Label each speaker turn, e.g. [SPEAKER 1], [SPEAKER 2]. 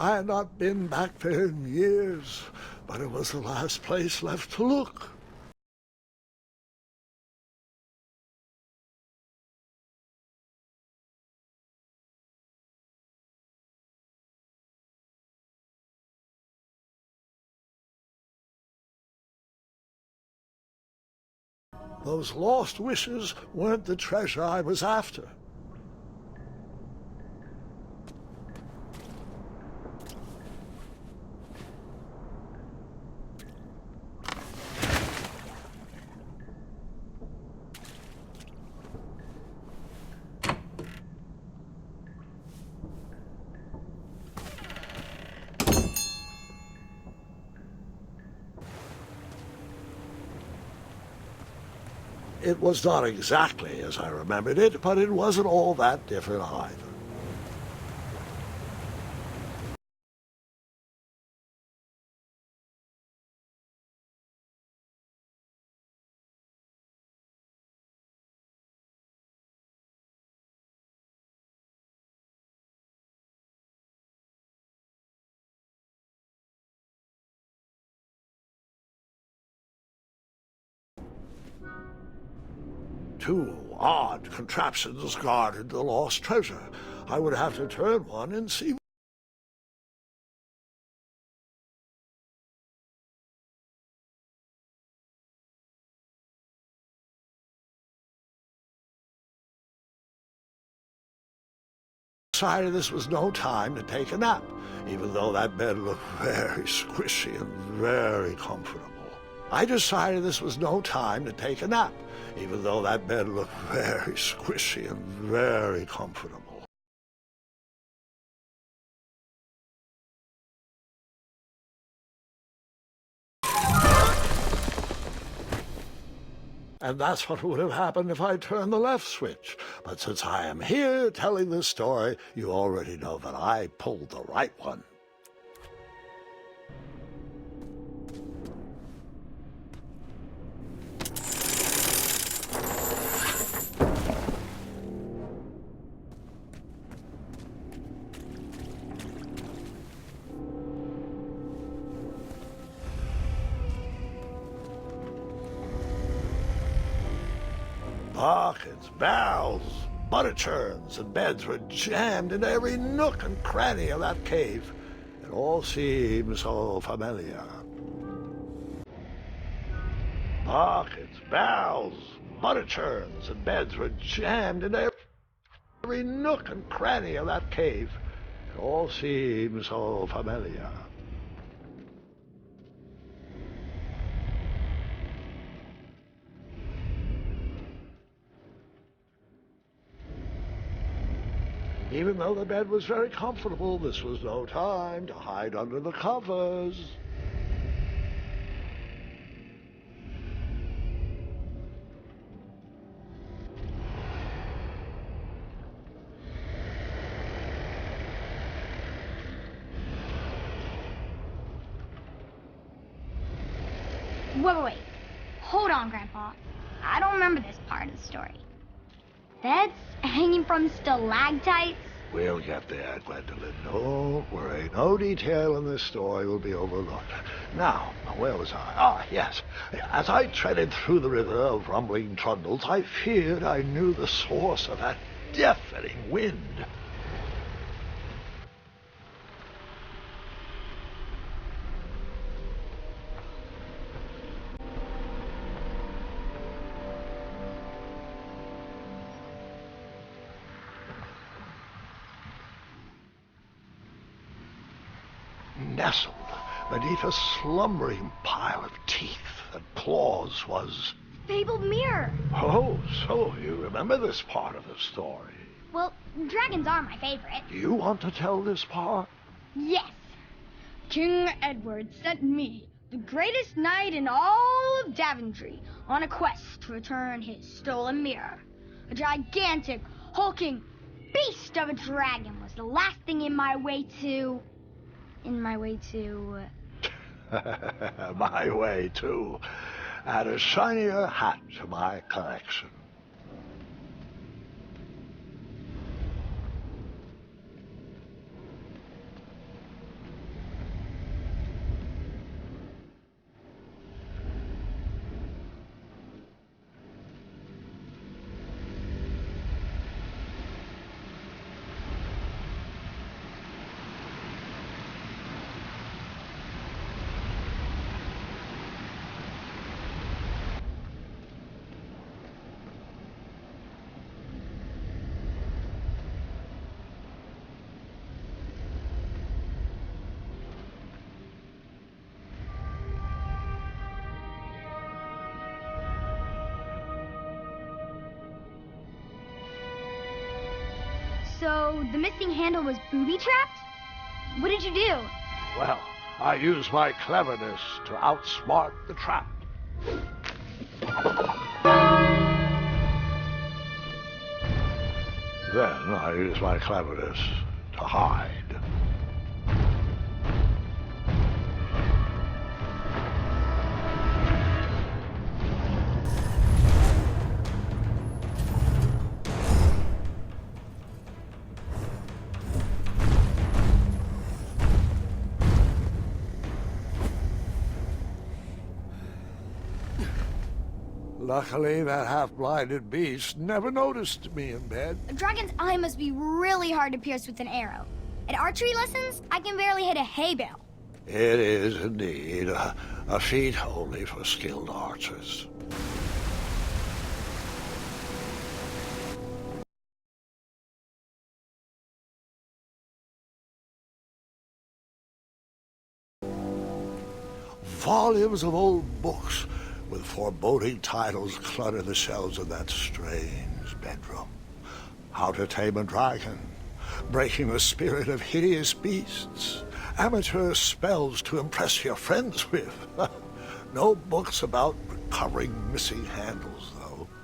[SPEAKER 1] I had not been back there in years, but it was the last place left to look. Those lost wishes weren't the treasure I was after. It was not exactly as I remembered it, but it wasn't all that different either. Two odd contraptions guarded the lost treasure. I would have to turn one and see. Decided this was no time to take a nap, even though that bed looked very squishy and very comfortable. I decided this was no time to take a nap, even though that bed looked very squishy and very comfortable. And that's what would have happened if I turned the left switch. But since I am here telling this story, you already know that I pulled the right one. Buckets, barrels, butter churns, and beds were jammed into every nook and cranny of that cave. It all seemed so familiar. Buckets, barrels, butter churns, and beds were jammed into every nook and cranny of that cave. It all seemed so familiar. Even though the bed was very comfortable, this was no time to hide under the covers.
[SPEAKER 2] Wait. Hold on, Grandpa. I don't remember this part of the story. Beds hanging from stalactites?
[SPEAKER 1] We'll get there, Gwendolyn. Don't worry. No detail in this story will be overlooked. Now, where was I? Ah, yes. As I treaded through the river of rumbling trundles, I feared I knew the source of that deafening wind. Nestled beneath a slumbering pile of teeth and claws was...
[SPEAKER 2] Fabled mirror.
[SPEAKER 1] Oh, so you remember this part of the story.
[SPEAKER 2] Well, dragons are my favorite.
[SPEAKER 1] Do you want to tell this part?
[SPEAKER 2] Yes. King Edward sent me, the greatest knight in all of Daventry, on a quest to return his stolen mirror. A gigantic, hulking beast of a dragon was the last thing in my way to... My way,
[SPEAKER 1] too. Add a shinier hat to my collection.
[SPEAKER 2] So the missing handle was booby-trapped? What did you do?
[SPEAKER 1] Well, I used my cleverness to outsmart the trap. Then I used my cleverness to hide. Luckily, that half-blinded beast never noticed me in bed.
[SPEAKER 2] A dragon's eye must be really hard to pierce with an arrow. At archery lessons, I can barely hit a hay bale.
[SPEAKER 1] It is indeed a feat only for skilled archers. Volumes of old books with foreboding titles clutter the shelves of that strange bedroom. How to Tame a Dragon, Breaking the Spirit of Hideous Beasts, Amateur Spells to Impress Your Friends with. No books about recovering missing handles, though.